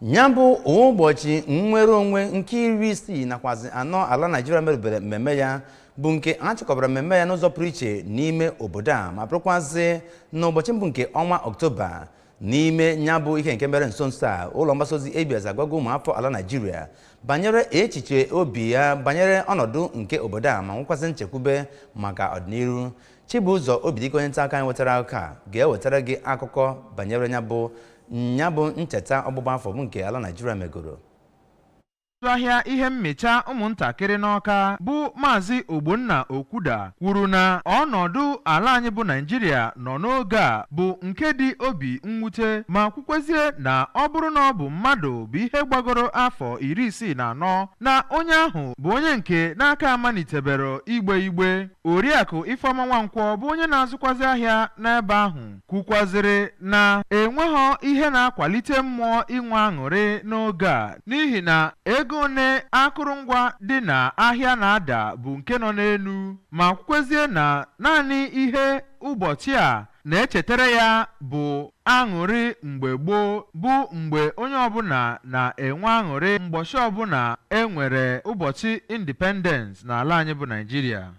Nyambu ụbọchị nnwere onwe nke 60 nakwazi anọ ala Nigeria merụbere mmemme ya bụ nke a chịkọbara mmemme ya n'ụzọ pụrụ iche n'ime obodo a ma bụrụkwazị n'ụbọchị mbụ nke ọnwa Ọktoba n'ime nyabụ ihe nke mere nso nso a ụlọ mgbasa ozi ABS agwago ụmụafọ ala Nigeria banyere echiche obi ya banyere ọnọdụ nke obodo a ma nwekwazị nchekwube maka ọdịnihu. Chibụzọ Obidike onye nta aka anyị wetara aka ga-ewetara gị akụkọ banyere nyabụ ncheta ọgbụgba afọ bụ nke ala Nigeria megoro. Ahịa ihe mmecha ụmụntakịrị n'Ọka bụ Maazị Ogbonna Okwuda kwuru na ọnọdụ ala anyị bụ Nigeria nọ n'oge a bụ nke dị obi mwute ma kwukwezie na ọ bụrụ na ọ bụ mmadụ bụ ihe gbagoro afọ 64 na onye ahụ bụ onye nke n'aka amaliteberọ igbe. Oriakụ Ifeoma Nwankwọ bụ onye na-azụkwazi ahịa n'ebe ahụ kwukwaziri na enweghọ ihe na-akwalite mmụọ inwe aṅụrị n'oge a n'ihi na ego one akụrụngwa dị na ahịa na-ada bụ nke nọ n'elu ma kwukwezie na naanị ihe ụbọchị a na-echetara ya bụ aṅụrị mgbe gboo bụ mgbe onye ọbụla na-enwe aṅụrị mgbọchị ọbụla enwere ụbọchị independence n'ala anyị bụ Nigeria.